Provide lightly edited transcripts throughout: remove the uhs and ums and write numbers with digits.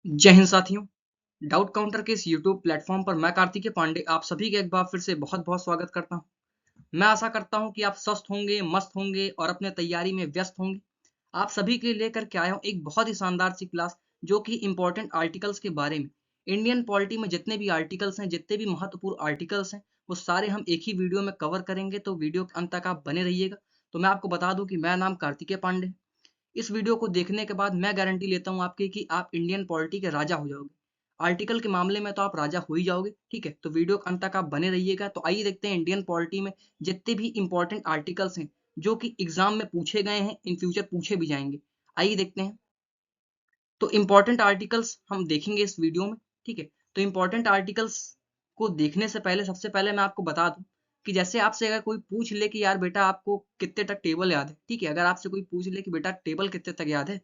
जय हिंद साथियों। Doubt counter के इस यूट्यूब प्लेटफॉर्म पर मैं कार्तिकेय पांडे आप सभी का एक बार फिर से बहुत बहुत स्वागत करता हूं। मैं आशा करता हूं कि आप स्वस्थ होंगे, मस्त होंगे और अपने तैयारी में व्यस्त होंगे। आप सभी के लिए लेकर के आया हूं एक बहुत ही शानदार सी क्लास, जो कि इंपॉर्टेंट आर्टिकल्स के बारे में। इंडियन पॉलिटी में जितने भी आर्टिकल्स हैं, जितने भी महत्वपूर्ण आर्टिकल्स हैं, वो सारे हम एक ही वीडियो में कवर करेंगे। तो वीडियो के अंत तक आप बने रहिएगा। तो मैं आपको बता दूं कि मेरा नाम कार्तिकेय पांडे। इस वीडियो को देखने के बाद मैं गारंटी लेता हूं आपकी कि आप इंडियन पॉलिटी के राजा हो जाओगे। आर्टिकल के मामले में तो आप राजा हो ही जाओगे। ठीक है, तो वीडियो के अंत तक आप बने रहिएगा। तो आइए देखते हैं इंडियन पॉलिटी में जितने भी इंपॉर्टेंट आर्टिकल्स हैं, जो कि एग्जाम में पूछे गए हैं, इन फ्यूचर पूछे भी जाएंगे। आइए देखते हैं। तो इंपॉर्टेंट आर्टिकल्स हम देखेंगे इस वीडियो में। ठीक है, तो इंपॉर्टेंट आर्टिकल्स को देखने से पहले सबसे पहले मैं आपको बता दूं कि जैसे आपसे अगर कोई पूछ ले कि यार बेटा आपको कितने तक टेबल याद है। ठीक है, अगर आपसे कोई पूछ ले कि बेटा टेबल कितने तक याद है,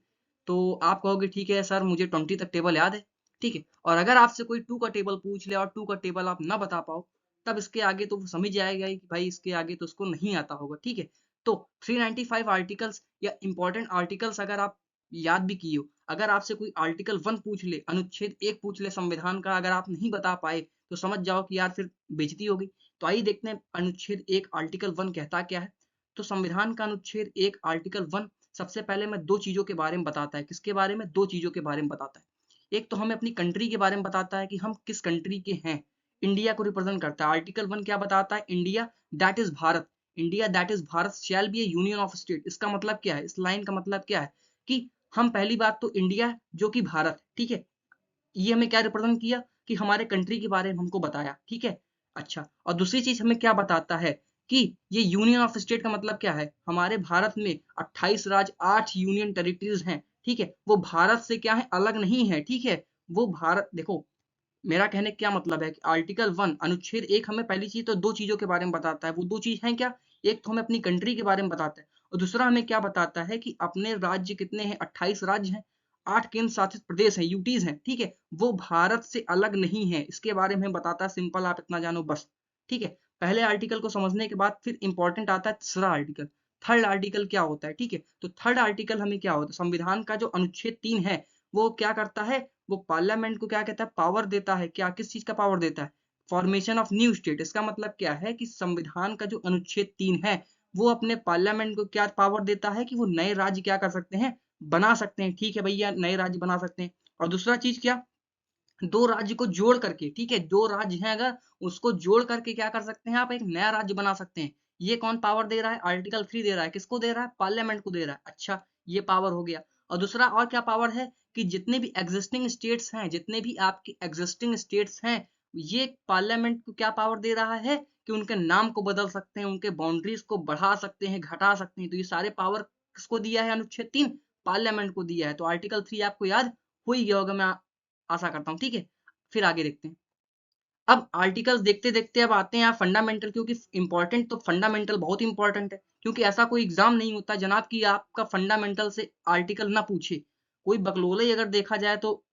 तो आप कहोगे ठीक है सर मुझे 20 तक टेबल याद है। ठीक है, और अगर आपसे कोई 2 का टेबल पूछ ले और 2 का टेबल आप ना बता पाओ, तब इसके आगे तो वो समझ जाएगा ही कि भाई इसके आगे तो उसको नहीं आता होगा। ठीक है, तो 395 आर्टिकल्स या इंपॉर्टेंट आर्टिकल्स अगर आप याद भी किए हो, अगर आपसे कोई आर्टिकल 1 पूछ ले, अनुच्छेद 1 पूछ ले संविधान का, अगर आप नहीं बता पाए तो समझ जाओ कि यार फिर बेइज्जती होगी। तो आइए देखते हैं अनुच्छेद 1 आर्टिकल 1 कहता क्या है। तो संविधान का अनुच्छेद 1 आर्टिकल 1 सबसे पहले मैं दो चीजों के बारे में बताता है। किसके बारे में? दो चीजों के बारे में बताता है। एक तो हमें अपनी कंट्री के बारे में बताता है कि हम किस कंट्री के हैं। इंडिया को रिप्रेजेंट करता है। आर्टिकल 1 क्या बताता है? India that is Bharat. India that is Bharat shell be A union of state. इसका मतलब क्या है? इस लाइन का मतलब क्या है कि हम पहली बात तो इंडिया जो कि भारत, ठीक है, ये हमें क्या रिप्रेजेंट किया कि हमारे कंट्री के बारे में हमको बताया। ठीक है, अच्छा, और दूसरी चीज हमें क्या बताता है कि ये यूनियन ऑफ स्टेट का मतलब क्या है? हमारे भारत में 28 राज्य, 8 यूनियन टेरिटरीज हैं। ठीक है, वो भारत से क्या है? अलग नहीं है। ठीक है, वो भारत, देखो मेरा कहने का क्या मतलब है कि आर्टिकल 1 अनुच्छेद 1 हमें पहली चीज तो दो चीजों के बारे में बताता है। वो दो चीज हैं क्या? एक तो हमें अपनी कंट्री के बारे में बताता है, और दूसरा हमें क्या बताता है कि अपने राज्य कितने हैं? 28 राज्य हैं, 8 केंद्र शासित प्रदेश हैं, यूटीज हैं। ठीक है, वो भारत से अलग नहीं है, इसके बारे में बताता है। सिंपल, आप इतना जानो बस। ठीक है, पहले आर्टिकल को समझने के बाद फिर इंपॉर्टेंट आता है तीसरा आर्टिकल। थर्ड आर्टिकल क्या होता है? ठीक है, तो थर्ड आर्टिकल हमें क्या होता है? संविधान का जो अनुच्छेद 3 है, वो क्या करता है? वो पार्लियामेंट को क्या कहता है? पावर देता है। क्या, किस चीज का पावर देता है? Formation of new state. इसका मतलब क्या है कि संविधान का जो अनुच्छेद 3 है, वो अपने पार्लियामेंट को क्या पावर देता है कि वो नए राज्य क्या कर सकते हैं? बना सकते हैं। ठीक है भैया, नए राज्य बना सकते हैं। और दूसरा चीज क्या? दो राज्य को जोड़ करके, ठीक है, दो राज्य हैं अगर, उसको जोड़ करके क्या कर सकते हैं? आप एक नया राज्य बना सकते हैं। ये कौन पावर दे रहा है? आर्टिकल 3 दे रहा है। किसको दे रहा है? पार्लियामेंट को दे रहा है। अच्छा, ये पावर हो गया। और दूसरा और क्या पावर है कि जितने भी एग्जिस्टिंग स्टेट्स हैं, जितने भी आपके एग्जिस्टिंग स्टेट्स हैं, ये पार्लियामेंट को क्या पावर दे रहा है कि उनके नाम को बदल सकते हैं, उनके बाउंड्रीज को बढ़ा सकते हैं, घटा सकते हैं। तो ये सारे पावर किसको दिया है? अनुच्छेद 3 पार्लियामेंट को दिया है। तो आर्टिकल 3 आपको याद हो ही गया होगा, मैं आशा करता हूँ। ठीक है, फिर आगे देखते हैं। अब आर्टिकल्स देखते देखते अब आते हैं फंडामेंटल, क्योंकि इंपॉर्टेंट तो फंडामेंटल बहुत इंपॉर्टेंट है। क्योंकि ऐसा कोई एग्जाम नहीं होता जनाब कि आपका फंडामेंटल से आर्टिकल ना पूछे। कोई बकलोले ही अगर देखा जाए तो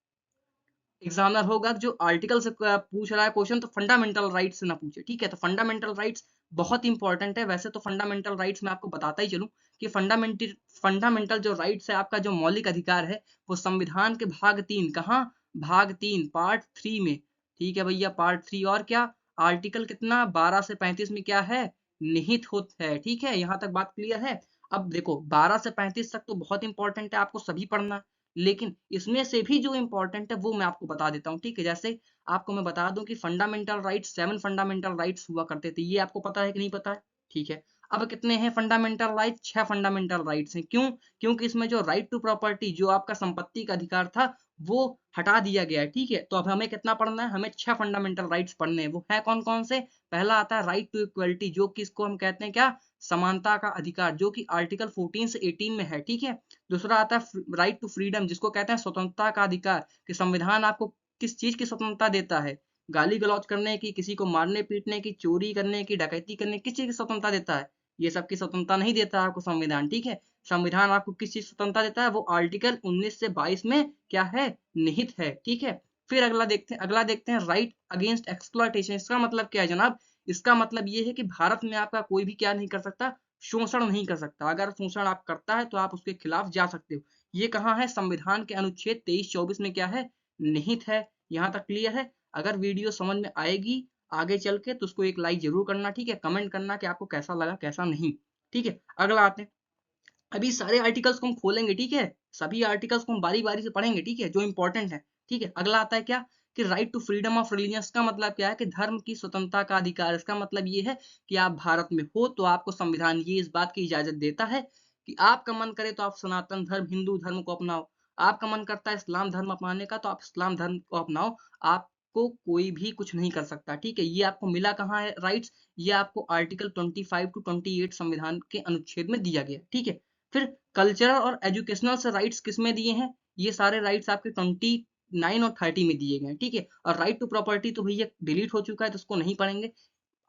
एग्जामिनर होगा जो आर्टिकल से पूछ रहा है क्वेश्चन, तो फंडामेंटल राइट्स से ना पूछे। ठीक है, तो फंडामेंटल राइट्स बहुत इंपॉर्टेंट है। वैसे तो फंडामेंटल राइट्स मैं आपको बताता ही चलूं कि फंडामेंटल जो राइट्स है, आपका जो मौलिक अधिकार है, वो संविधान के भाग 3, कहाँ? भाग 3 पार्ट 3 में। ठीक है भैया, पार्ट 3, और क्या? आर्टिकल कितना? 12 से 35 में क्या है? निहित होता है। ठीक है, यहां तक बात क्लियर है। अब देखो 12 से 35 तक तो बहुत इंपॉर्टेंट है, आपको सभी पढ़ना है। लेकिन इसमें से भी जो इंपॉर्टेंट है वो मैं आपको बता देता हूँ। ठीक है, जैसे आपको मैं बता दूं कि फंडामेंटल राइट्स, 7 फंडामेंटल राइट्स हुआ करते थे। ये आपको पता है कि नहीं पता है? ठीक है, अब कितने हैं फंडामेंटल राइट्स? 6 फंडामेंटल राइट्स हैं। क्यों? क्योंकि इसमें जो राइट टू प्रॉपर्टी, जो आपका संपत्ति का अधिकार था, वो हटा दिया गया है। ठीक है, तो अब हमें कितना पढ़ना है? हमें 6 फंडामेंटल राइट्स पढ़ने हैं। वो है कौन कौन से? पहला आता है राइट टू इक्वलिटी, जो कि इसको हम कहते हैं क्या? समानता का अधिकार, जो कि आर्टिकल 14 से 18 में है। ठीक है, दूसरा आता है राइट टू फ्रीडम, जिसको कहते हैं स्वतंत्रता का अधिकार, कि संविधान आपको किस चीज की स्वतंत्रता देता है? गाली गलौज करने की, किसी को मारने पीटने की, चोरी करने की, डकैती करने की, किस चीज की स्वतंत्रता देता है? ये सब की स्वतंत्रता नहीं देता आपको संविधान। ठीक है, संविधान आपको किस चीज स्वतंत्रता देता है? वो आर्टिकल 19 से 22 में क्या है? निहित है। ठीक है, फिर अगला देखते हैं राइट अगेंस्ट एक्सप्लॉयटेशन। इसका मतलब क्या है जनाब? इसका मतलब ये है कि भारत में आपका कोई भी क्या नहीं कर सकता? शोषण नहीं कर सकता। अगर शोषण आप करता है तो आप उसके खिलाफ जा सकते हो। ये कहाँ है? संविधान के अनुच्छेद 23-24 में क्या है? निहित है। यहाँ तक क्लियर है? अगर वीडियो समझ में आएगी आगे चल के तो उसको एक लाइक जरूर करना, ठीक है? कमेंट करना कि आपको कैसा लगा कैसा नहीं, ठीक है? अगला आते हैं। अभी सारे आर्टिकल्स को हम खोलेंगे, ठीक है? सभी आर्टिकल्स को हम बारी बारी से पढ़ेंगे, ठीक है? जो इंपॉर्टेंट है, ठीक है? अगला आता है क्या कि right to freedom of religion. का मतलब क्या है कि धर्म की स्वतंत्रता का अधिकार। इसका मतलब ये है कि आप भारत में हो तो आपको संविधान ये इस बात की इजाजत देता है कि आपका मन करे तो आप सनातन धर्म हिंदू धर्म को अपनाओ, आपका मन करता है इस्लाम धर्म अपनाने का तो आप इस्लाम धर्म को अपनाओ, आपको कोई भी कुछ नहीं कर सकता, ठीक है? ये आपको मिला कहाँ है राइट्स? ये आपको आर्टिकल 25 टू 28 संविधान के अनुच्छेद में दिया गया, ठीक है? फिर कल्चरल और एजुकेशनल से राइट्स किसमें दिए हैं? ये सारे राइट्स आपके 29 और 30 में दिए गए हैं, ठीक है? और राइट टू प्रॉपर्टी तो भैया डिलीट हो चुका है तो उसको नहीं पढ़ेंगे।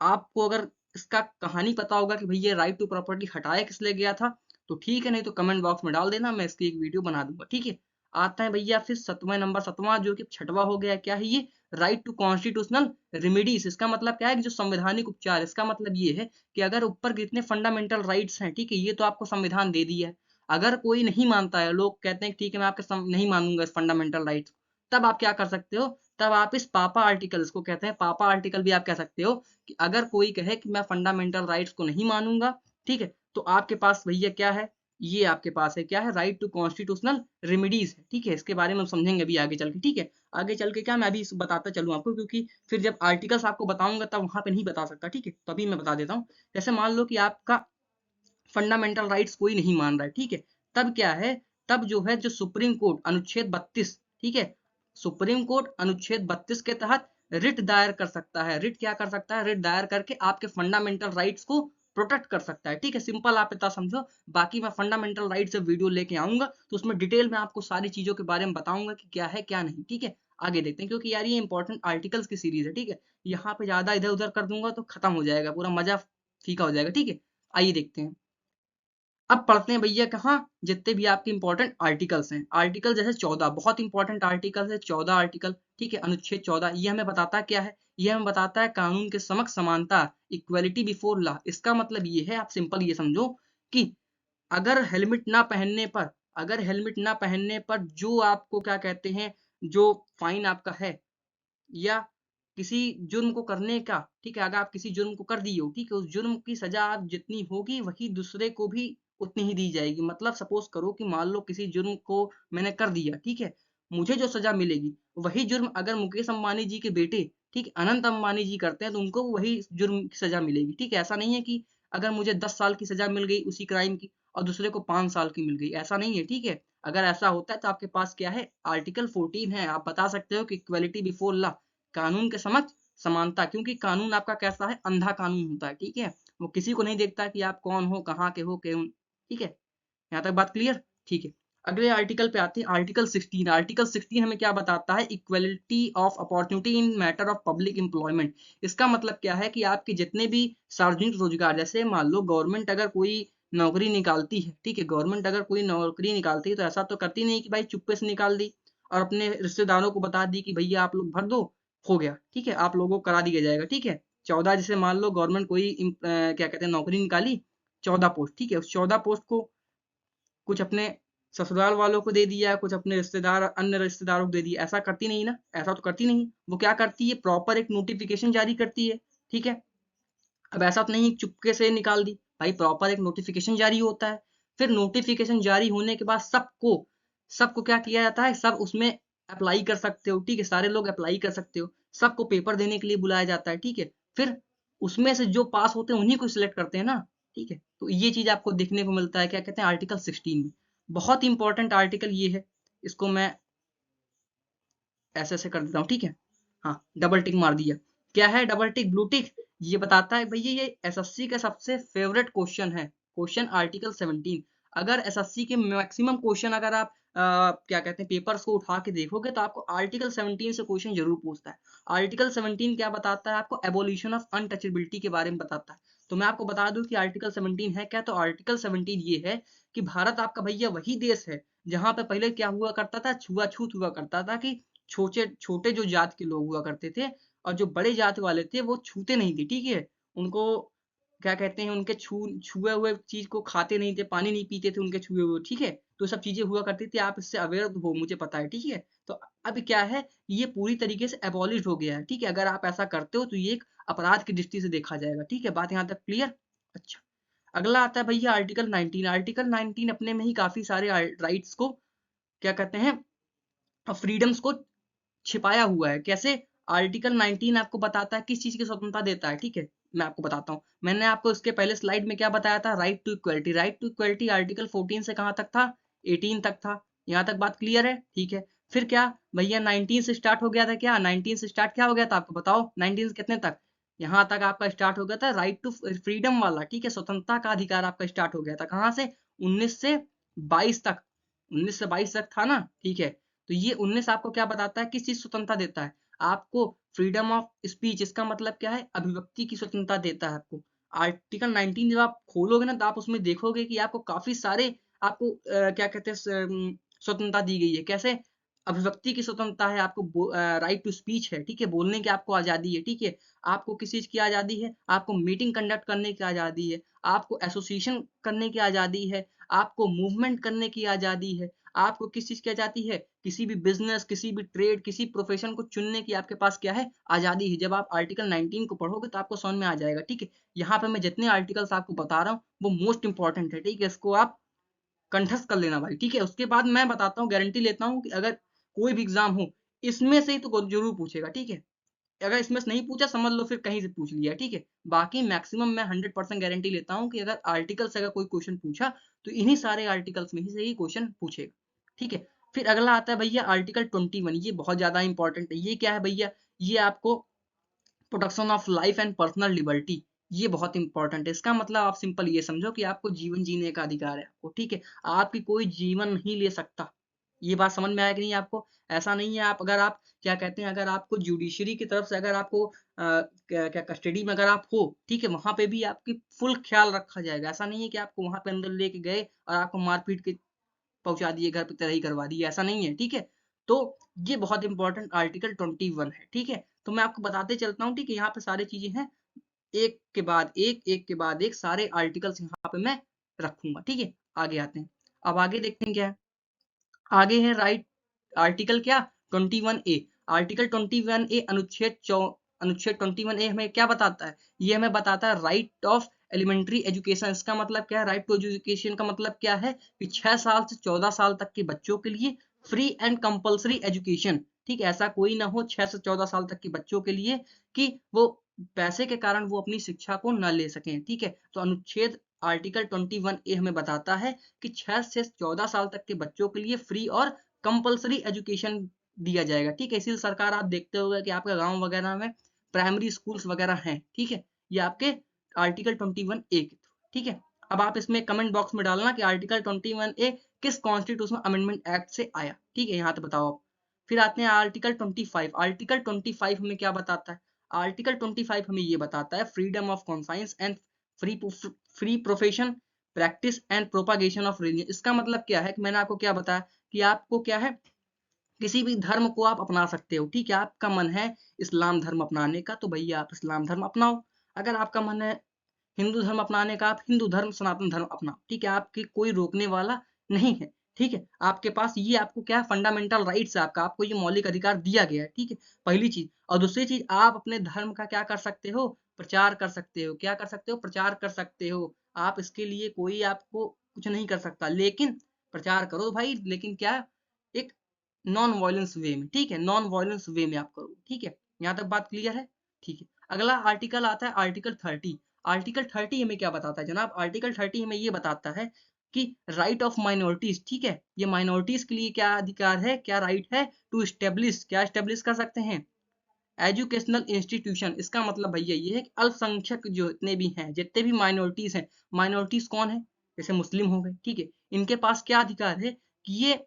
आपको अगर इसका कहानी पता होगा कि भैया राइट टू प्रॉपर्टी हटाया किस लिए गया था तो ठीक है, नहीं तो कमेंट बॉक्स में डाल देना, मैं इसकी एक वीडियो बना दूंगा, ठीक है? आता है भैया फिर 7वां जो कि 6वां हो गया, क्या है ये? Right to constitutional remedies. इसका मतलब क्या है कि जो संवैधानिक उपचार। इसका मतलब ये है कि अगर ऊपर के इतने फंडामेंटल राइट्स हैं, ठीक है, ये तो आपको संविधान दे दिया है, अगर कोई नहीं मानता है, लोग कहते हैं ठीक है मैं आपके नहीं मानूंगा इस फंडामेंटल राइट्स, तब आप क्या कर सकते हो? तब आप इस पापा आर्टिकल, इसको कहते हैं पापा आर्टिकल भी आप कह सकते हो, कि अगर कोई कहे कि मैं फंडामेंटल राइट्स को नहीं मानूंगा, ठीक है, तो आपके पास भैया क्या है? ये आपके पास है क्या है? राइट टू कॉन्स्टिट्यूशनल रेमेडीज है, ठीक है? इसके बारे में हम समझेंगे अभी आगे चल के, ठीक है? आगे चल के क्या मैं अभी बताता चलूँ आपको, क्योंकि फिर जब आर्टिकल्स आपको बताऊंगा तब वहां पे नहीं बता सकता, ठीक है? तो अभी मैं बता देता हूँ। जैसे मान लो कि आपका फंडामेंटल राइट्स कोई नहीं मान रहा है, ठीक है? तब क्या है? तब जो है जो सुप्रीम कोर्ट अनुच्छेद 32, ठीक है, सुप्रीम कोर्ट अनुच्छेद 32 के तहत रिट दायर कर सकता है। रिट क्या कर सकता है? रिट दायर करके आपके फंडामेंटल राइट्स को प्रोटेक्ट कर सकता है, ठीक है? सिंपल आप इतना समझो। बाकी मैं फंडामेंटल राइट से वीडियो लेके आऊंगा तो उसमें डिटेल में आपको सारी चीजों के बारे में बताऊंगा कि क्या है क्या नहीं, ठीक है? आगे देखते हैं, क्योंकि यार ये इंपॉर्टेंट आर्टिकल्स की सीरीज है, ठीक है? यहाँ पे ज्यादा इधर उधर कर दूंगा तो खत्म हो जाएगा, पूरा मजा फीका हो जाएगा, ठीक है? आइए देखते हैं। अब पढ़ते हैं भैया कहाँ, जितने भी आपके इंपॉर्टेंट आर्टिकल्स हैं। आर्टिकल जैसे 14 बहुत इंपॉर्टेंट आर्टिकल है, 14 आर्टिकल, ठीक है? अनुच्छेद 14 ये हमें बताता है क्या है? ये हमें बताता है कानून के समक्ष समानता, इक्वलिटी बिफोर लॉ। इसका मतलब ये है, आप सिंपल ये समझो कि अगर हेलमेट ना पहनने पर, अगर हेलमेट ना पहनने पर जो आपको क्या कहते हैं, जो फाइन आपका है, या किसी जुर्म को करने का, ठीक है, अगर आप किसी जुर्म को कर दिए हो, ठीक है, उस जुर्म की सजा आप जितनी होगी वही दूसरे को भी उतनी ही दी जाएगी। मतलब सपोज करो कि मान लो किसी जुर्म को मैंने कर दिया, ठीक है, मुझे जो सजा मिलेगी वही जुर्म अगर मुकेश अंबानी जी के बेटे, ठीक है, अनंत अंबानी जी करते हैं तो उनको वही जुर्म की सजा मिलेगी, ठीक है? ऐसा नहीं है कि अगर मुझे 10 साल की सजा मिल गई उसी क्राइम की और दूसरे को 5 साल की मिल गई, ऐसा नहीं है, ठीक है? अगर ऐसा होता है तो आपके पास क्या है? आर्टिकल 14 है। आप बता सकते हो कि इक्वलिटी बिफोर लॉ, कानून के समक्ष समानता, क्योंकि कानून आपका कैसा है? अंधा कानून होता है, ठीक है? वो किसी को नहीं देखता कि आप कौन हो, कहाँ के हो, क्यों, ठीक है? यहाँ तक बात क्लियर, ठीक है? अगले आर्टिकल पे आते हैं, आर्टिकल 16। आर्टिकल 16 हमें क्या बताता है? Equality of opportunity in matter of public employment. इसका मतलब क्या है कि आपके जितने भी सार्वजनिक रोजगार, जैसे मान लो गवर्नमेंट अगर कोई नौकरी निकालती है, ठीक है, गवर्नमेंट अगर कोई नौकरी निकालती है तो ऐसा तो करती नहीं कि भाई चुप्पे से निकाल दी और अपने रिश्तेदारों को बता दी कि भैया आप लोग भर दो, हो गया, ठीक है, आप लोगों को करा दिया जाएगा, ठीक है? 14 जैसे मान लो गवर्नमेंट कोई क्या कहते हैं नौकरी निकाली, 14 पोस्ट, ठीक है, उस 14 पोस्ट को कुछ अपने ससुराल वालों को दे दिया, कुछ अपने रिश्तेदार अन्य रिश्तेदारों को दे दिया, ऐसा करती नहीं ना, ऐसा तो करती नहीं। वो क्या करती है? प्रॉपर एक नोटिफिकेशन जारी करती है, ठीक है? अब ऐसा तो नहीं चुपके से निकाल दी, भाई प्रॉपर एक नोटिफिकेशन जारी होता है। फिर नोटिफिकेशन जारी होने के बाद सबको सबको क्या किया जाता है? सब उसमें अप्लाई कर सकते हो, ठीक है, सारे लोग अप्लाई कर सकते हो, सबको पेपर देने के लिए बुलाया जाता है, ठीक है? फिर उसमें से जो पास होते हैं उन्हीं को सिलेक्ट करते हैं ना, ठीक है? तो ये चीज आपको देखने को मिलता है, क्या कहते हैं, आर्टिकल 16 में। बहुत इंपॉर्टेंट आर्टिकल ये है, इसको मैं ऐसे ऐसे कर देता हूँ, ठीक है? हाँ, डबल टिक मार दिया। क्या है डबल टिक ब्लू टिक? ये बताता है भैया ये एसएससी का सबसे फेवरेट क्वेश्चन है, क्वेश्चन आर्टिकल 17। अगर एसएससी के मैक्सिमम क्वेश्चन अगर आप क्या कहते हैं पेपर्स को उठा के देखोगे तो आपको आर्टिकल 17 से क्वेश्चन जरूर पूछता है। आर्टिकल 17 क्या बताता है आपको? एबोलिशन ऑफ अनटचेबिलिटी के बारे में बताता है। तो मैं आपको बता दूं कि आर्टिकल 17 है क्या। तो आर्टिकल 17 ये है कि भारत आपका भैया वही देश है जहां पे पहले क्या हुआ करता था? छुआछूत हुआ करता था, कि छोटे छोटे जो जात के लोग हुआ करते थे और जो बड़े जात वाले थे वो छूते नहीं थे, ठीक है? उनको क्या कहते हैं, उनके छुए हुए चीज को खाते नहीं थे, पानी नहीं पीते थे उनके छुए हुए, ठीक है? तो सब चीजें हुआ करती थी, आप इससे अवेयर हो मुझे पता है, ठीक है? तो अब क्या है, ये पूरी तरीके से एबॉलिश हो गया है, ठीक है। अगर आप ऐसा करते हो तो ये एक अपराध की दृष्टि से देखा जाएगा, ठीक है। बात यहाँ तक क्लियर? अच्छा, अगला आता है भैया आर्टिकल 19। आर्टिकल 19 अपने में ही काफी सारे राइट्स को क्या कहते हैं, फ्रीडम्स को छिपाया हुआ है। कैसे? आर्टिकल 19 आपको बताता है किस चीज की स्वतंत्रता देता है, ठीक है। मैं आपको बताता हूँ, मैंने आपको इसके पहले स्लाइड में क्या बताया था, right to equality. Right to equality article 14 से कहाँ तक था, 18 तक था। यहाँ तक बात क्लियर है, ठीक है। फिर क्या भैया 19 से स्टार्ट हो गया था, क्या 19 से स्टार्ट क्या हो गया था आपको बताओ, 19 से कितने तक, यहाँ तक आपका स्टार्ट हो गया था राइट टू फ्रीडम वाला, ठीक है। स्वतंत्रता का अधिकार आपका स्टार्ट हो गया था कहाँ से, 19 से 22 तक, 19 से 22 तक था ना, ठीक है। तो ये 19 आपको क्या बताता है, किस चीज स्वतंत्रता देता है आपको, फ्रीडम ऑफ स्पीच। इसका मतलब क्या है, अभिव्यक्ति की स्वतंत्रता देता है आपको। आर्टिकल 19 जब आप खोलोगे ना तो आप उसमें देखोगे कि आपको काफी सारे आपको क्या कहते हैं स्वतंत्रता दी गई है। कैसे? अभिव्यक्ति की स्वतंत्रता है आपको, राइट टू स्पीच है, ठीक है, बोलने की आपको आजादी है, ठीक है। आपको किस चीज की आजादी है, आपको मीटिंग कंडक्ट करने की आजादी है, आपको एसोसिएशन करने की आजादी है, आपको मूवमेंट करने की आजादी है, आपको किस चीज की आजादी है, किसी भी बिजनेस, किसी भी ट्रेड, किसी प्रोफेशन को चुनने की आपके पास क्या है, आजादी है। जब आप आर्टिकल 19 को पढ़ोगे तो आपको समझ में आ जाएगा, ठीक है। यहाँ पे मैं जितने आर्टिकल्स आपको बता रहा हूँ वो मोस्ट इंपॉर्टेंट है, ठीक है। इसको आप कंठस्थ कर लेना भाई, ठीक है। उसके बाद मैं बताता हूँ, गारंटी लेता हूँ कि अगर कोई भी एग्जाम हो इसमें से ही तो जरूर पूछेगा, ठीक है। अगर इसमें से नहीं पूछा समझ लो फिर कहीं से पूछ लिया, ठीक है। बाकी मैक्सिमम मैं 100% गारंटी लेता हूँ कि अगर आर्टिकल से अगर कोई क्वेश्चन पूछा तो इन्हीं सारे आर्टिकल्स में से ही क्वेश्चन पूछेगा, ठीक है। फिर अगला आता है भैया आर्टिकल 21। ये बहुत ज्यादा इंपॉर्टेंट है। ये क्या है भैया, ये आपको protection of life and personal liberty, ये बहुत इंपॉर्टेंट है। इसका मतलब आप सिंपल ये समझो कि आपको जीवन जीने का अधिकार है आपको, ठीक है। आपकी कोई जीवन नहीं ले सकता। ये बात समझ में आया कि नहीं आपको? ऐसा नहीं है, आप अगर आप क्या कहते हैं, अगर आपको जुडिशरी की तरफ से अगर आपको क्या क्या कस्टडी में अगर आप हो, ठीक है, वहां पे भी आपकी फुल ख्याल रखा जाएगा। ऐसा नहीं है कि आपको वहां पे अंदर लेके गए और आपको मारपीट के पहुंचा दिए, घर पे तरह ही करवा दिए, ऐसा नहीं है, ठीक है। तो ये बहुत इंपॉर्टेंट आर्टिकल 21 है, ठीक है। तो मैं आपको बताते चलता हूँ, ठीक है। यहाँ पे सारी चीजें हैं, एक के बाद एक के बाद एक सारे आर्टिकल्स यहाँ पे मैं रखूंगा, ठीक है। आगे आते हैं, अब आगे देखते हैं क्या है। आगे है राइट आर्टिकल क्या, 21A। आर्टिकल 21A अनुच्छेद 21A हमें क्या बताता है, ये हमें बताता है राइट ऑफ एलिमेंट्री एजुकेशन। इसका मतलब क्या है, राइट टू एजुकेशन का मतलब क्या है कि 6 साल से 14 साल तक के बच्चों के लिए फ्री एंड कंपलसरी एजुकेशन, ठीक है। ऐसा कोई ना हो 6 से 14 साल तक के बच्चों के लिए कि वो पैसे के कारण वो अपनी शिक्षा को न ले सकें, ठीक है। तो अनुच्छेद आर्टिकल 21A हमें बताता है कि 6 से 14 साल तक के बच्चों के लिए फ्री और कंपलसरी एजुकेशन दिया जाएगा, ठीक है। इसीलिए सरकार आप देखते होंगे कि आपके गांव वगैरह में प्राइमरी स्कूल्स वगैरह हैं, ठीक है। ये आपके आर्टिकल 21A के थ्रू, ठीक है। अब आप इसमें कमेंट बॉक्स में डालना कि आर्टिकल 21A किस कॉन्स्टिट्यूशन अमेंडमेंट एक्ट से आया, ठीक है। यहाँ तो बताओ आप। फिर आते हैं आर्टिकल 25। आर्टिकल 25 हमें क्या बताता है, आर्टिकल 25 हमें ये बताता है freedom of conscience and free free profession practice and propagation of religion. इसका मतलब क्या है कि मैंने आपको क्या बताया कि आपको क्या है, किसी भी धर्म को आप अपना सकते हो, ठीक है। आपका मन है इस्लाम धर्म अपनाने का तो भैया आप इस्लाम धर्म अपनाओ। अगर आपका मन है हिंदू धर्म अपनाने का, आप हिंदू धर्म सनातन धर्म अपनाओ, ठीक है। आपकी कोई रोकने वाला नहीं है, ठीक है। आपके पास ये आपको क्या फंडामेंटल राइट्स है, आपका आपको ये मौलिक अधिकार दिया गया है, ठीक है। पहली चीज। और दूसरी चीज, आप अपने धर्म का क्या कर सकते हो, प्रचार कर सकते हो। क्या कर सकते हो, प्रचार कर सकते हो। आप इसके लिए कोई आपको कुछ नहीं कर सकता, लेकिन प्रचार करो भाई, लेकिन क्या, एक नॉन वायलेंस वे में, ठीक है। नॉन वायलेंस वे में आप करो, ठीक है। यहाँ तक बात क्लियर है, ठीक है। अगला आर्टिकल आता है आर्टिकल 30। आर्टिकल 30 हमें क्या बताता है जनाब, आर्टिकल 30 हमें ये बताता है कि राइट ऑफ माइनॉरिटीज, ठीक है। ये माइनॉरिटीज के लिए क्या अधिकार है, क्या राइट है, टू स्टेब्लिश, क्या स्टेब्लिश कर सकते हैं, एजुकेशनल इंस्टीट्यूशन। इसका मतलब भैया ये है कि अल्पसंख्यक जो इतने भी हैं, जितने भी माइनॉरिटीज हैं, माइनॉरिटीज कौन है, जैसे मुस्लिम हो गए, ठीक है। इनके पास क्या अधिकार है कि ये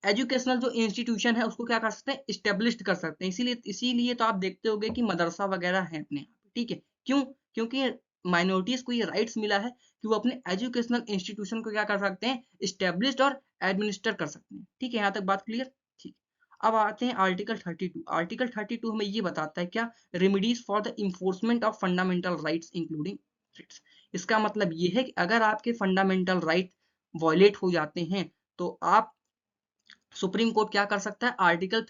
एजुकेशनल जो इंस्टीट्यूशन है उसको क्या कर सकते हैं, स्टेब्लिश कर सकते हैं। इसीलिए तो आप देखते होंगे कि मदरसा वगैरह है अपने यहाँ पे, ठीक है। क्यों? क्योंकि माइनॉरिटीज को ये राइट्स मिला है कि वो अपने एजुकेशनल इंस्टीट्यूशन को क्या कर सकते हैं, स्टेब्लिश और एडमिनिस्टर कर सकते हैं, ठीक है। यहाँ तक बात क्लियर, ठीक। अब आते हैं आर्टिकल 32। आर्टिकल 32 हमें ये बताता है क्या, remedies for the enforcement of fundamental rights including writs. इसका मतलब ये है कि अगर आपके फंडामेंटल राइट वॉयलेट हो जाते हैं तो आप सुप्रीम कोर्ट क्या कर सकता है, आर्टिकल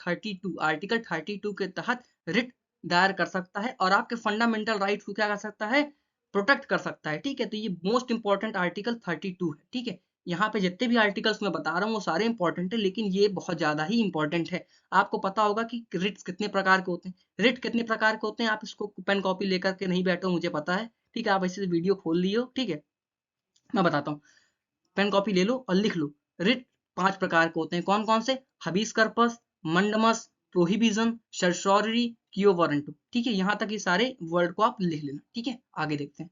32 के तहत रिट दायर कर सकता है और आपके फंडामेंटल राइट्स को क्या कर सकता है, प्रोटेक्ट कर सकता है। ठीक है, तो ये मोस्ट इंपॉर्टेंट आर्टिकल 32 है। ठीक है, यहाँ पे जितने भी आर्टिकल्स मैं बता रहा हूँ वो सारे इंपॉर्टेंट है, लेकिन ये बहुत ज्यादा ही इंपॉर्टेंट है। आपको पता होगा कि रिट्स कितने प्रकार के होते हैं, रिट कितने प्रकार के होते हैं, आप इसको पेन कॉपी लेकर के नहीं बैठो, मुझे पता है। ठीक है, आप ऐसे वीडियो खोल लियो। ठीक है, मैं बताता हूँ, पेन कॉपी ले लो और लिख लो। रिट 5 प्रकार के होते हैं, कौन कौन से, हबीस कर्पस, मंडमस, प्रोहिबिजन, सर्सोररी, कियो वारंटो। ठीक है, यहाँ तक ये सारे वर्ड को आप लिख लेना। ठीक है, आगे देखते हैं।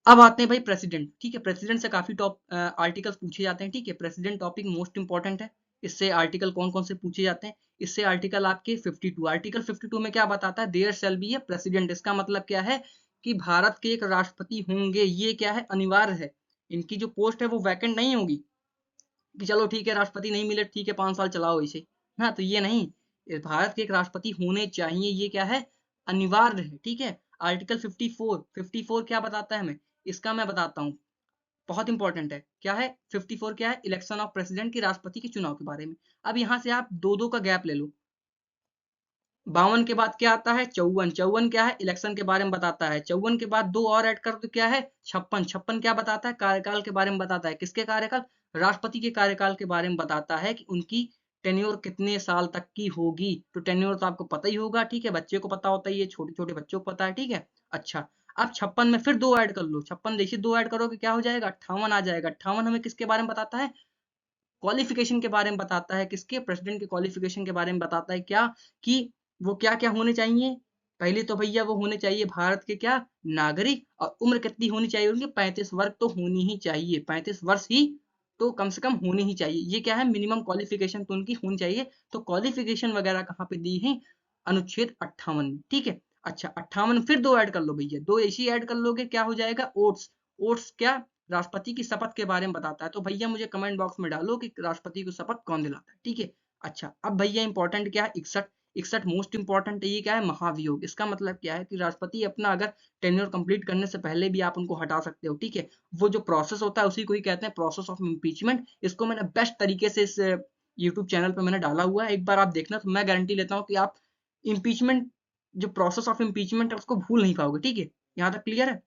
अब आते हैं भाई प्रेसिडेंट। ठीक है, प्रेसिडेंट से काफी आर्टिकल्स पूछे जाते हैं। ठीक है, प्रेसिडेंट टॉपिक मोस्ट इंपॉर्टेंट है। इससे आर्टिकल कौन कौन से पूछे जाते हैं, इससे आर्टिकल आपके 52, आर्टिकल 52 में क्या बताता है, there shall be a president. इसका मतलब क्या है कि भारत के एक राष्ट्रपति होंगे, ये क्या है, अनिवार्य है। इनकी जो पोस्ट है वो वैकेंट नहीं होगी कि चलो ठीक है राष्ट्रपति नहीं मिले, ठीक है 5 साल चलाओ इसे, ना, तो ये नहीं, भारत के एक राष्ट्रपति होने चाहिए, ये क्या है, अनिवार्य है। ठीक है, आर्टिकल 54 क्या बताता है हमें, इसका मैं बताता हूँ, बहुत इंपॉर्टेंट है। क्या है 54, क्या है, इलेक्शन ऑफ प्रेसिडेंट की, राष्ट्रपति के चुनाव के बारे में। अब यहाँ से आप दो दो का गैप ले लो। 52 के बाद क्या आता है, 54 क्या है, इलेक्शन के बारे में बताता है। 54 के बाद दो और ऐड कर दो, क्या है, 56 क्या बताता है, कार्यकाल के बारे में बताता है। किसके कार्यकाल, राष्ट्रपति के कार्यकाल के बारे में बताता है कि उनकी टेन्योर कितने साल तक की होगी। तो टेन्योर तो आपको पता ही होगा। ठीक है, बच्चे को पता होता है, ये छोटे छोटे बच्चों को पता है। ठीक है, अच्छा, अब 56 में फिर दो ऐड कर लो। 56 देखिए, दो ऐड करोगे क्या हो जाएगा, 58 आ जाएगा। 58 हमें किसके बारे में बताता है, क्वालिफिकेशन के बारे में बताता है। किसके, प्रेसिडेंट के क्वालिफिकेशन के बारे में बताता है। क्या कि वो क्या क्या होने चाहिए, पहले तो भैया वो होने चाहिए भारत के क्या, नागरिक, और उम्र कितनी होनी चाहिए उनकी, 35 वर्ष तो होनी ही चाहिए, 35 वर्ष ही तो कम से कम होनी ही चाहिए। ये क्या है, मिनिमम क्वालिफिकेशन तो उनकी होनी चाहिए। तो क्वालिफिकेशन वगैरह कहाँ पे दी है, अनुच्छेद 58 में। ठीक है, अच्छा, 58 फिर दो ऐड कर लो भैया, दो ऐसी ऐड कर लोगे, क्या हो जाएगा, ओट्स। ओट्स क्या, राष्ट्रपति की शपथ के बारे में बताता है। तो भैया मुझे कमेंट बॉक्स में डालो कि राष्ट्रपति को शपथ कौन दिलाता है। ठीक है, अच्छा, अब भैया इंपॉर्टेंट क्या है, 61 मोस्ट इंपॉर्टेंट है। ये क्या है, महाभियोग। इसका मतलब क्या है कि राष्ट्रपति अपना अगर टेन्योर कंप्लीट करने से पहले भी आप उनको हटा सकते हो। ठीक है, वो जो प्रोसेस होता है उसी को ही कहते हैं प्रोसेस ऑफ इम्पीचमेंट। इसको मैंने बेस्ट तरीके से इस यूट्यूब चैनल पर मैंने डाला हुआ है, एक बार आप देखना, तो मैं गारंटी लेता हूँ कि आप इम्पीचमेंट, जो प्रोसेस ऑफ इम्पीचमेंट है उसको भूल नहीं पाओगे। ठीक है, यहाँ तक क्लियर है।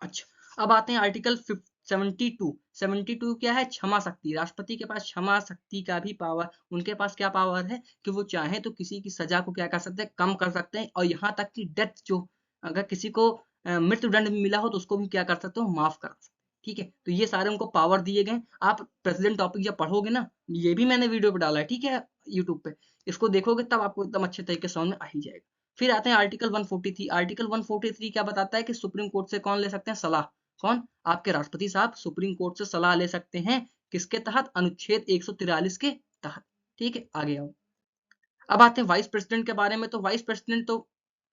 अच्छा, अब आते हैं आर्टिकल 72 क्या है, क्षमा शक्ति। राष्ट्रपति के पास क्षमा शक्ति का भी पावर, उनके पास क्या पावर है कि वो चाहे तो किसी की सजा को क्या कर सकते हैं, कम कर सकते हैं, और यहाँ तक कि डेथ, जो अगर किसी को मृत्युदंड भी मिला हो तो उसको भी क्या कर सकते हो, माफ कर सकते हैं। ठीक है, तो ये सारे उनको पावर दिए गए। आप प्रेसिडेंट टॉपिक जब पढ़ोगे ना, ये भी मैंने वीडियो पे डाला है। ठीक है, यूट्यूब पे, इसको देखोगे तब आपको एकदम अच्छे तरीके से समझ में आ ही जाएगा। फिर आते हैं आर्टिकल 143। आर्टिकल 143 क्या बताता है कि सुप्रीम कोर्ट से कौन ले सकते हैं सलाह, कौन, आपके राष्ट्रपति साहब सुप्रीम कोर्ट से सलाह ले सकते हैं। किसके तहत, अनुच्छेद 143 के तहत। ठीक है, आगे आओ। अब आते हैं वाइस प्रेसिडेंट के बारे में। तो वाइस प्रेसिडेंट तो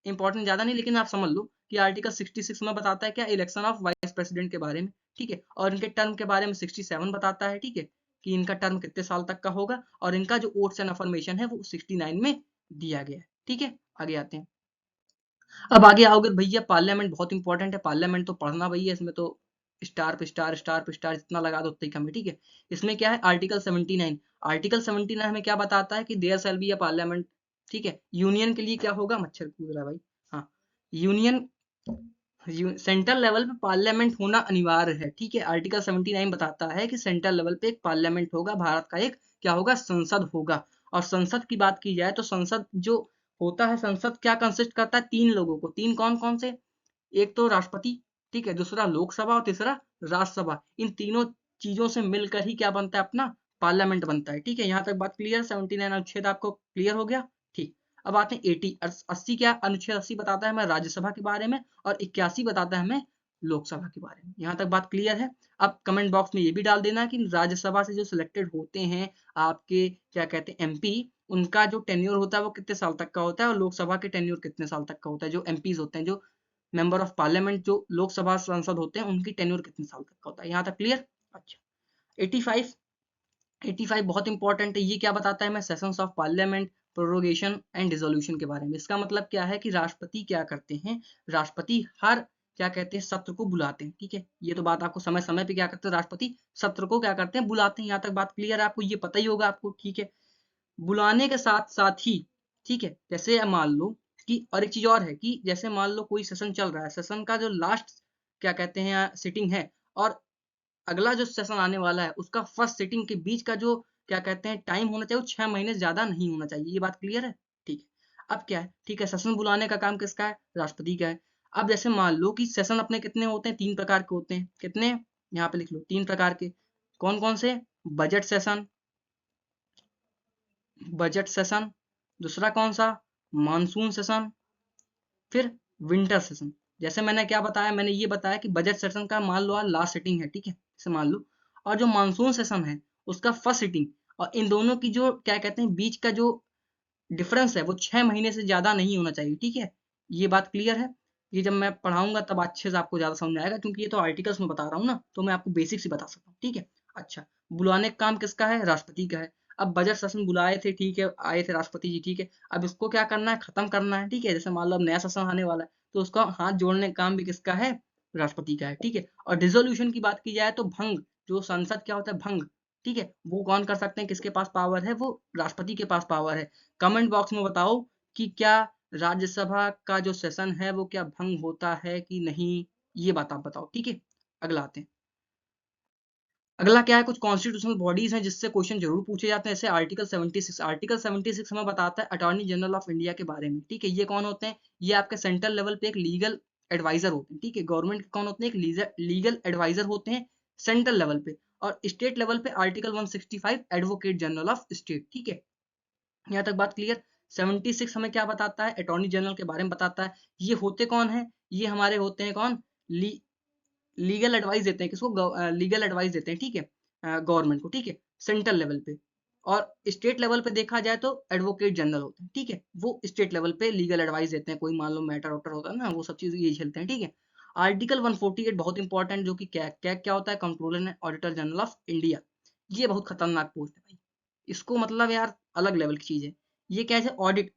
इंपॉर्टेंट ज्यादा नहीं, लेकिन आप समझ लो कि आर्टिकल 66 में बताता है क्या, इलेक्शन ऑफ वाइस प्रेसिडेंट के बारे में। ठीक है, और इनके टर्म के बारे में 67 बताता है। ठीक है, कि इनका टर्म कितने साल तक का होगा, और इनका जो ओट्स एंड अफर्मेशन है वो 69 में दिया गया है। ठीक है, आगे आते हैं। अब आगे आओगे भैया, पार्लियामेंट बहुत इंपॉर्टेंट है। पार्लियामेंट तो पढ़ना भैया, इसमें तो स्टार पे स्टार, स्टार पे स्टार जितना लगा दो उतना ही कम है। ठीक है, इसमें क्या है, आर्टिकल 79। आर्टिकल 79 में क्या बताता है कि there shall be a parliament. ठीक है, यूनियन के लिए क्या होगा, मच्छर कूद रहा है भाई, हाँ, यूनियन, सेंट्रल लेवल पे पार्लियामेंट होना अनिवार्य है। ठीक है, आर्टिकल 79 बताता है कि सेंट्रल लेवल पे एक पार्लियामेंट होगा, भारत का एक क्या होगा, संसद होगा। और संसद की बात की जाए तो संसद जो होता है, संसद क्या कंसिस्ट करता है, तीन लोगों को, तीन कौन कौन से, एक तो राष्ट्रपति, ठीक है, दूसरा लोकसभा और तीसरा राज्यसभा। इन तीनों चीजों से मिलकर ही क्या बनता है, अपना पार्लियामेंट बनता है। ठीक है, यहाँ तक बात क्लियर, 79 अनुच्छेद आपको क्लियर हो गया। ठीक, अब आते हैं 80 क्या, अनुच्छेद 80 बताता है हमें राज्यसभा के बारे में, और 81 बताता है हमें लोकसभा के बारे में। यहाँ तक बात क्लियर है। अब कमेंट बॉक्स में ये भी डाल देना कि राज्यसभा से जो सिलेक्टेड होते हैं आपके, क्या कहते हैं, एमपी, उनका जो टेन्योर होता है वो कितने साल तक का होता है, और लोकसभा के टेन्योर कितने साल तक का होता है। जो एमपीज होते हैं, जो मेंबर ऑफ पार्लियामेंट, जो लोकसभा सांसद होते हैं, उनकी टेन्योर कितने साल तक का होता है। यहाँ तक क्लियर। अच्छा, 85, 85 बहुत इंपॉर्टेंट है। ये क्या बताता है, मैं sessions of parliament, prorogation and dissolution के बारे में। इसका मतलब क्या है कि राष्ट्रपति क्या करते हैं, राष्ट्रपति हर क्या कहते हैं, सत्र को बुलाते हैं। ठीक है, ये तो बात आपको समय समय पे क्या करते हैं, राष्ट्रपति सत्र को क्या करते हैं, बुलाते हैं। यहाँ तक बात क्लियर है आपको, ये पता ही होगा आपको। ठीक है, बुलाने के साथ साथ ही, ठीक है, जैसे मान लो कि, और एक चीज और है कि जैसे मान लो कोई सेशन चल रहा है, सेशन का जो लास्ट क्या कहते हैं सिटिंग है, और अगला जो सेशन आने वाला है उसका फर्स्ट सिटिंग के बीच का जो क्या कहते हैं टाइम होना चाहिए, वो 6 महीने से ज्यादा नहीं होना चाहिए। ये बात क्लियर है? ठीक है, अब क्या है, ठीक है, सेशन बुलाने का काम किसका है, राष्ट्रपति का है। अब जैसे मान लो कि सेशन अपने कितने होते हैं, 3 प्रकार के होते हैं। कितने, यहाँ पे लिख लो, 3 प्रकार के। कौन कौन से, बजट सेशन, बजट सेशन, दूसरा कौन सा, मानसून सेशन, फिर विंटर सेशन। जैसे मैंने क्या बताया, मैंने ये बताया कि बजट सेशन का मान लो आज लास्ट सिटिंग है, ठीक है, जैसे मान लो, और जो मानसून सेशन है उसका फर्स्ट सिटिंग, और इन दोनों की जो क्या कहते हैं बीच का जो डिफरेंस है वो 6 महीने से ज्यादा नहीं होना चाहिए। ठीक है, ये बात क्लियर है? ये जब मैं पढ़ाऊंगा तब अच्छे से आपको ज्यादा समझ में आएगा, क्योंकि ये तो आर्टिकल्स में बता रहा हूँ ना, तो मैं आपको बेसिक से बता सकता हूँ। ठीक है, अच्छा, बुलाने का काम किसका है, राष्ट्रपति का है। अब बजट सेशन बुलाए थे, ठीक है, आए थे राष्ट्रपति जी, ठीक है, अब इसको क्या करना है, खत्म करना है। ठीक है, जैसे मान लो अब नया सेशन आने वाला है, तो उसका हाथ जोड़ने का काम भी किसका है, राष्ट्रपति का है। ठीक है, और डिसोल्यूशन की बात की जाए तो भंग, जो संसद क्या होता है, भंग, ठीक है, वो कौन कर सकते हैं, किसके पास पावर है, वो राष्ट्रपति के पास पावर है। कमेंट बॉक्स में बताओ कि क्या राज्यसभा का जो सेशन है वो क्या भंग होता है कि नहीं, ये बात आप बताओ। ठीक है, अगला आते हैं। अगला क्या है, कुछ कॉन्स्टिट्यूशनल बॉडीज हैं जिससे क्वेश्चन जरूर पूछे जाते हैं, जैसे आर्टिकल 76। आर्टिकल 76 हमें बताता है अटॉर्नी जनरल ऑफ इंडिया के बारे में। ठीक है, ये कौन होते हैं, ये आपके सेंट्रल लेवल पे एक लीगल एडवाइजर होते हैं। ठीक है, गवर्नमेंट के कौन होते हैं, एक लीगल एडवाइजर होते हैं सेंट्रल लेवल पे। और स्टेट लेवल पे article 165 advocate general of state. ठीक है, यहाँ तक बात क्लियर। 76 हमें क्या बताता है, अटॉर्नी जनरल के बारे में बताता है। ये होते कौन है, ये हमारे होते हैं कौन, लीगल एडवाइस देते हैं, किसको, लीगल एडवाइस देते हैं। ठीक है, गवर्नमेंट को। ठीक है, सेंट्रल लेवल पे। और स्टेट लेवल पे देखा जाए तो एडवोकेट जनरल होते हैं। ठीक है, वो स्टेट लेवल पे लीगल एडवाइस देते हैं, कोई मान लो मैटर वोटर होता है ना, वो सब चीज ये झेलते हैं। ठीक है, आर्टिकल 148 बहुत इंपॉर्टेंट, जो कि कैग क्या होता है, controller and auditor general of India. ये बहुत खतरनाक पोस्ट है भाई, इसको मतलब यार अलग लेवल की चीज है। ये कैसे, audit,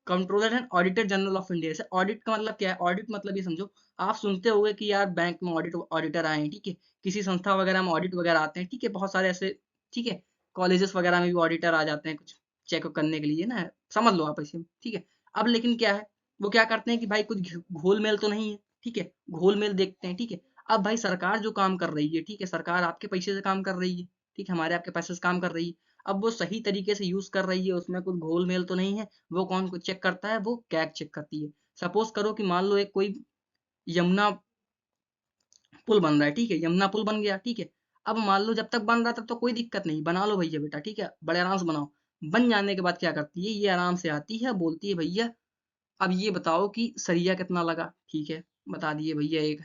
controller and auditor general of India. जैसे ऑडिट का मतलब क्या है, ऑडिट मतलब ये समझो, आप सुनते होंगे कि यार बैंक में ऑडिटर आए हैं। ठीक है, किसी संस्था वगैरह में ऑडिट वगैरह आते हैं। ठीक है, बहुत सारे ऐसे, ठीक है, कॉलेजेस वगैरह में भी ऑडिटर आ जाते हैं कुछ चेकअप करने के लिए ना, समझ लो आप इसे। ठीक है, अब लेकिन क्या है, वो क्या करते हैं कि भाई कुछ घोल मेल तो नहीं है। ठीक है, घोल मेल देखते हैं। ठीक है, अब भाई सरकार जो काम कर रही है, ठीक है, सरकार आपके पैसे से काम कर रही है, ठीक है, हमारे आपके पैसे से काम कर रही है। अब वो सही तरीके से यूज कर रही है, उसमें कुछ घोल मेल तो नहीं है, वो कौन को चेक करता है, वो कैग चेक करती है। सपोज करो कि मान लो एक कोई यमुना पुल बन रहा है। ठीक है, यमुना पुल बन गया। ठीक है, अब मान लो जब तक बन रहा तब तो कोई दिक्कत नहीं, बना लो भैया बेटा। ठीक है, बड़े आराम से बनाओ। बन जाने के बाद क्या करती है, ये आराम से आती है, बोलती है भैया अब ये बताओ कि सरिया कितना लगा। ठीक है, बता दिए भैया 1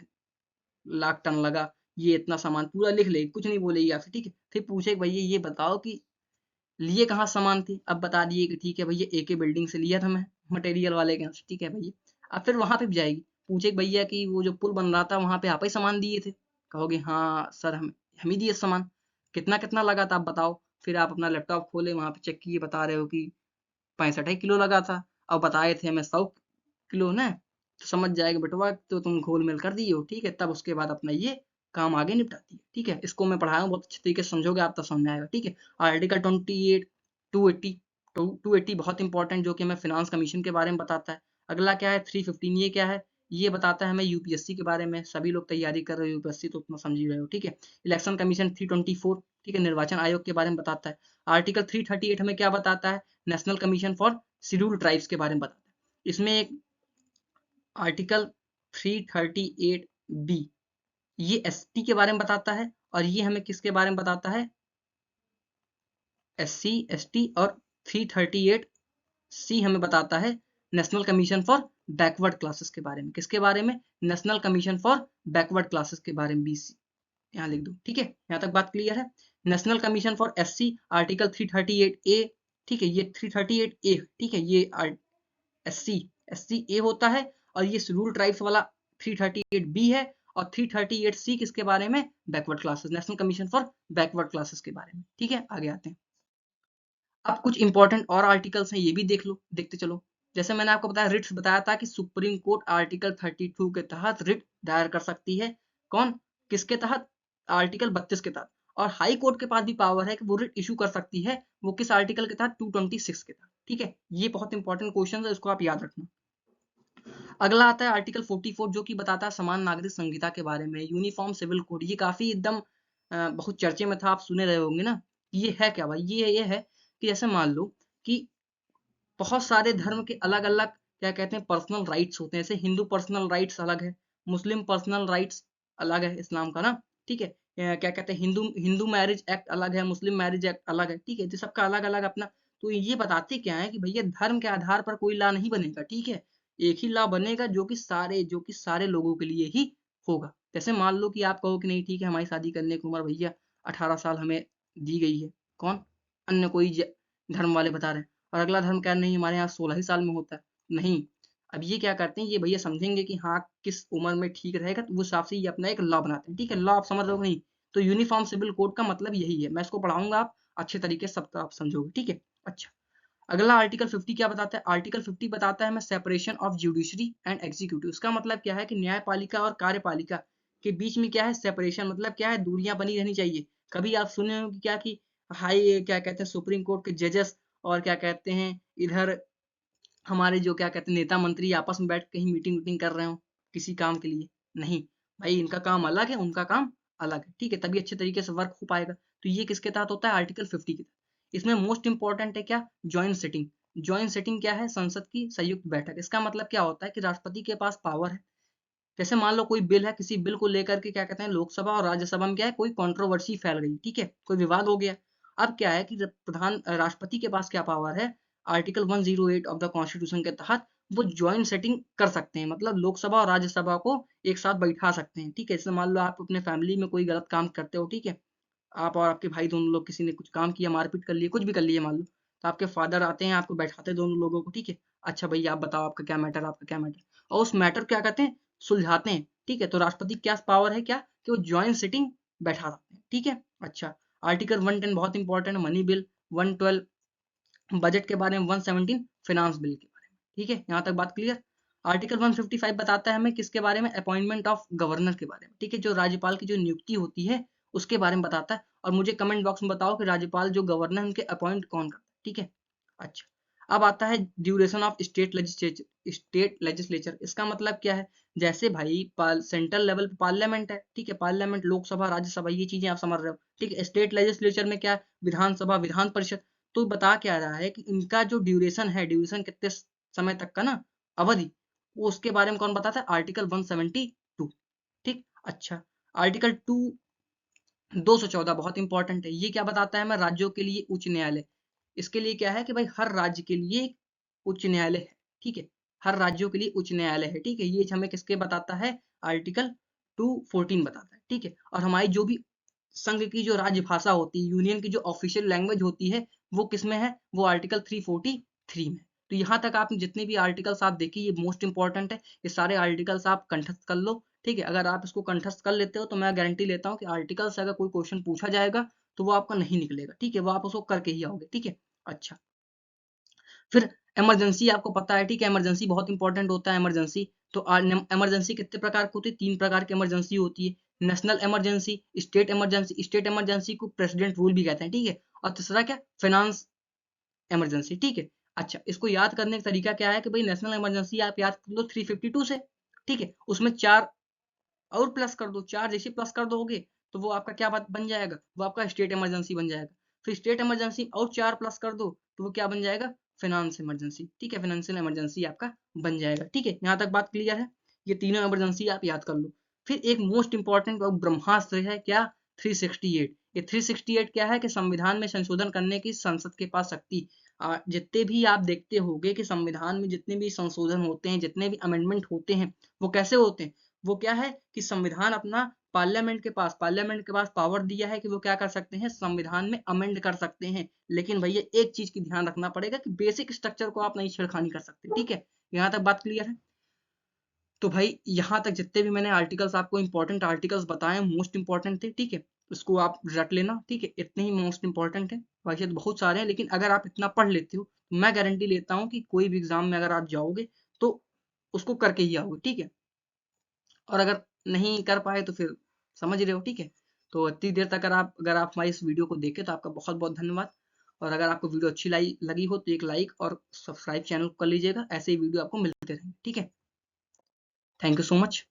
लाख टन लगा, ये इतना सामान पूरा लिख लेगी, कुछ नहीं बोलेगी आपसे। ठीक है, फिर पूछे भैया ये बताओ कि लिए कहाँ सामान थी, अब बता दिए कि ठीक है भैया एके बिल्डिंग से लिया था मैं, मटेरियल वाले के यहाँ से। ठीक है भैया, अब फिर वहां पे भी जाएगी, पूछे भैया कि वो जो पुल बन रहा था वहां पे आप ही सामान दिए थे, कहोगे हाँ सर हम ही दिए सामान, कितना कितना लगा था आप बताओ। फिर आप अपना लैपटॉप खोले, वहां पे चेक किए, बता रहे हो कि 65 किलो लगा था, और बताए थे हमें 100 किलो ना, तो समझ जाएगा बेटवा तो तुम घोल मेल कर दिए हो। ठीक है, तब उसके बाद अपना ये काम आगे निपटाती है। ठीक है, इसको मैं पढ़ाया हूँ, बहुत अच्छे तरीके से समझोगे आप तो समझ में आएगा। ठीक है, आर्टिकल 28, 280, 280 बहुत इंपॉर्टेंट, जो कि हमें फिनांस कमीशन के बारे में बताता है। अगला क्या है, 315, ये क्या है, ये बताता है हमें यूपीएससी के बारे में, सभी लोग तैयारी कर रहे हो यूपीएससी तो उतना समझ ही रहे हो। ठीक है, इलेक्शन कमीशन 324, ठीक है, निर्वाचन आयोग के बारे में बताता है। आर्टिकल 338 हमें क्या बताता है, national commission for scheduled tribes के बारे में बताता है। इसमें एक आर्टिकल 338 बी, ये एसटी के बारे में बताता है, और ये हमें किसके बारे में बताता है, एससी एसटी। और 338 सी हमें बताता है national commission for backward classes के बारे में, किसके बारे में, national commission for backward classes के बारे में, बीसी, यहाँ लिख दो। ठीक है, यहाँ तक बात क्लियर है। National commission for SC, article 338 ए, ठीक है, ये 338 ए, ठीक है, ये एससी, एससी ए होता है, और ये शेड्यूल ट्राइब्स वाला 338 बी है, और 338 सी किसके बारे में, backward classes, national commission for backward classes के बारे में। ठीक है, आगे आते हैं। अब कुछ इंपॉर्टेंट और आर्टिकल्स हैं, ये भी देख लो, देखते चलो। जैसे मैंने आपको बताया, रिट्स बताया था कि सुप्रीम कोर्ट आर्टिकल 32 के तहत रिट दायर कर सकती है। कौन? किसके तहत? आर्टिकल 32 के तहत। और हाई कोर्ट के पास भी पावर है कि वो रिट इशू कर सकती है, वो किस आर्टिकल के तहत? 226 के तहत। ठीक है, ये बहुत इंपॉर्टेंट क्वेश्चन है, इसको आप याद रखना। अगला आता है आर्टिकल 44 जो कि बताता है समान नागरिक संहिता के बारे में, यूनिफॉर्म सिविल कोड। ये काफी एकदम बहुत चर्चे में था, आप सुने रहे होंगे ना। ये है क्या भाई? ये है कि जैसे मान लो कि बहुत सारे धर्म के अलग अलग क्या कहते हैं पर्सनल राइट्स होते हैं। जैसे हिंदू पर्सनल राइट्स अलग है, मुस्लिम पर्सनल राइट्स अलग है इस्लाम का ना। ठीक है, क्या कहते हैं हिंदू हिंदू मैरिज एक्ट अलग है, मुस्लिम मैरिज एक्ट अलग है। ठीक है, तो सबका अलग अलग अपना। तो ये बताते क्या है कि भैया धर्म के आधार पर कोई लॉ नहीं बनेगा। ठीक है, एक ही लॉ बनेगा जो कि सारे लोगों के लिए ही होगा। जैसे मान लो कि आप कहो कि नहीं ठीक है, हमारी शादी करने की उम्र भैया 18 साल हमें दी गई है। कौन? अन्य कोई धर्म वाले बता रहे हैं। और अगला धर्म क्या? नहीं, हमारे यहाँ 16 ही साल में होता है। नहीं, अब ये क्या करते हैं, ये भैया समझेंगे कि हाँ किस उम्र में ठीक रहेगा, तो वो हिसाब से ये अपना एक लॉ बनाते हैं। ठीक है, लॉ आप समझ रहे हो नहीं? तो यूनिफॉर्म सिविल कोड का मतलब यही है। मैं इसको पढ़ाऊंगा, आप अच्छे तरीके से सब आप समझोगे। ठीक है, अच्छा। अगला आर्टिकल 50 क्या बताता है? आर्टिकल 50 बताता है हमें separation of judiciary and executive. इसका मतलब क्या है कि न्यायपालिका और कार्यपालिका के बीच में क्या है? सेपरेशन। मतलब क्या है? दूरियां बनी रहनी चाहिए। कभी आप सुने हो कि क्या कि हाई क्या कहते हैं सुप्रीम कोर्ट के जजेस और क्या कहते हैं इधर हमारे जो क्या कहते हैं नेता मंत्री आपस में बैठ के कहीं मीटिंग वीटिंग कर रहे हो किसी काम के लिए? नहीं भाई, इनका काम अलग है, उनका काम अलग है। ठीक है, तभी अच्छे तरीके से वर्क हो पाएगा। तो ये किसके तहत होता है? आर्टिकल 50 के तहत। इसमें मोस्ट इंपॉर्टेंट है क्या? Joint sitting. ज्वाइंट सिटिंग क्या है? संसद की संयुक्त बैठक। इसका मतलब क्या होता है कि राष्ट्रपति के पास पावर है। जैसे मान लो कोई बिल है, किसी बिल को लेकर के क्या कहते हैं लोकसभा और राज्यसभा में क्या है कोई कंट्रोवर्सी फैल गई। ठीक है, कोई विवाद हो गया। अब क्या है कि राष्ट्रपति के पास क्या पावर है? आर्टिकल 108 ऑफ द कॉन्स्टिट्यूशन के तहत वो ज्वाइंट सेटिंग कर सकते हैं। मतलब लोकसभा और राज्यसभा को एक साथ बैठा सकते हैं। ठीक है, जैसे मान लो आप अपने फैमिली में कोई गलत काम करते हो। ठीक है, आप और आपके भाई दोनों लोग किसी ने कुछ काम किया, मारपीट कर लिए, कुछ भी कर लिए मान लो, तो आपके फादर आते हैं, आपको बैठाते हैं दोनों लोगों को। ठीक है, अच्छा भैया आप बताओ आपका क्या मैटर, आपका क्या मैटर, और उस मैटर क्या कहते हैं सुलझाते हैं। ठीक है, तो राष्ट्रपति क्या पावर है क्या कि वो ज्वाइंट सिटिंग बैठा सकते हैं। ठीक है, अच्छा। आर्टिकल 110 बहुत इंपॉर्टेंट, मनी बिल। 112 बजट के बारे में, 117 फाइनेंस बिल के बारे में। ठीक है, यहाँ तक बात क्लियर। आर्टिकल 155 बताता है हमें किसके बारे में? अपॉइंटमेंट ऑफ गवर्नर के बारे में। ठीक है, जो राज्यपाल की जो नियुक्ति होती है उसके बारे में बताता है। और मुझे कमेंट बॉक्स में बताओ कि राज्यपाल जो गवर्नर उनके अपॉइंट कौन करता है। ठीक है, अच्छा। अब आता है ड्यूरेशन ऑफ स्टेट लेजिस्लेचर। इसका मतलब क्या है? जैसे भाई सेंट्रल लेवल पे पार्लियामेंट है। ठीक है, पार्लियामेंट लोकसभा राज्यसभा ये चीजें आप समझ रहे हो। ठीक है, स्टेट लेजिस्लेचर में क्या? विधानसभा विधान परिषद। तो बता क्या रहा है कि इनका जो ड्यूरेशन है, ड्यूरेशन कितने समय तक का ना, अवधि, वो उसके बारे में कौन बताता है? आर्टिकल 172। ठीक, अच्छा। आर्टिकल 214 बहुत इंपॉर्टेंट है। ये क्या बताता है? मैं राज्यों के लिए उच्च न्यायालय। इसके लिए क्या है कि भाई हर राज्य के लिए एक उच्च न्यायालय है। ठीक है, हर राज्यों के लिए उच्च न्यायालय है। ठीक है, ये हमें किसके बताता है? आर्टिकल 214 बताता है। ठीक है, और हमारी जो भी संघ की जो राजभाषा होती है, यूनियन की जो ऑफिशियल लैंग्वेज होती है, वो किसमें है? वो आर्टिकल 343 में। तो यहाँ तक आपने जितने भी आर्टिकल्स आप देखिए, ये मोस्ट इंपॉर्टेंट है। ये सारे आर्टिकल्स आप कंठस्थ कर लो। ठीक है, अगर आप इसको कंठस्थ कर लेते हो तो मैं गारंटी लेता हूँ कि आर्टिकल से अगर कोई क्वेश्चन पूछा जाएगा तो वो आपका नहीं निकलेगा। ठीक है, वो आप उसको करके ही आओगे। ठीक है, अच्छा। फिर इमरजेंसी आपको पता है। ठीक है, इमरजेंसी बहुत इंपॉर्टेंट होता है। इमरजेंसी तो इमरजेंसी कितने प्रकार की होती है? 3 प्रकार की इमरजेंसी होती है। National emergency, state emergency. State emergency को प्रेसिडेंट रूल भी कहते हैं। ठीक है, और तीसरा क्या? Finance emergency. ठीक है, अच्छा। इसको याद करने का तरीका क्या है कि भाई नेशनल इमरजेंसी आप याद कर लो 352 से। ठीक है, उसमें 4 और प्लस कर दो, 4 जैसे प्लस कर दोगे तो वो आपका क्या बन जाएगा? वो आपका स्टेट इमरजेंसी बन जाएगा। फिर स्टेट इमरजेंसी और 4 प्लस कर दो तो वो क्या बन जाएगा? Finance emergency. ठीक है, फाइनेंशियल इमरजेंसी आपका बन जाएगा। ठीक है, यहाँ तक बात क्लियर है। ये तीनों इमरजेंसी आप याद कर लो। फिर एक मोस्ट इंपॉर्टेंट ब्रह्मास्त्र है क्या? 368। ये 368 क्या है कि संविधान में संशोधन करने की संसद के पास शक्ति। जितने भी आप देखते होंगे कि संविधान में जितने भी संशोधन होते हैं, जितने भी अमेंडमेंट होते हैं, वो कैसे होते हैं? वो क्या है कि संविधान अपना पार्लियामेंट के पास पावर दिया है कि वो क्या कर सकते हैं? संविधान में अमेंड कर सकते हैं। लेकिन भैया एक चीज की ध्यान रखना पड़ेगा कि बेसिक स्ट्रक्चर को आप नहीं छेड़खानी कर सकते। ठीक है, यहाँ तक बात क्लियर है। तो भाई यहाँ तक जितने भी मैंने आर्टिकल्स आपको इंपॉर्टेंट आर्टिकल्स बताए, मोस्ट इंपॉर्टेंट थे। ठीक है, इसको आप रट लेना। ठीक है, इतने ही मोस्ट इंपॉर्टेंट है। वैसे तो बहुत सारे हैं, लेकिन अगर आप इतना पढ़ लेते हो तो मैं गारंटी लेता हूँ कि कोई भी एग्जाम में अगर आप जाओगे तो उसको करके ही आओगे। ठीक है, और अगर नहीं कर पाए तो फिर समझ रहे हो, ठीक है। तो इतनी देर तक अगर आप हमारी इस वीडियो को देखे तो आपका बहुत बहुत धन्यवाद। और अगर आपको वीडियो अच्छी लगी हो तो एक लाइक और सब्सक्राइब चैनल कर लीजिएगा, ऐसे ही वीडियो आपको मिलते रहेंगे, ठीक है। Thank you so much.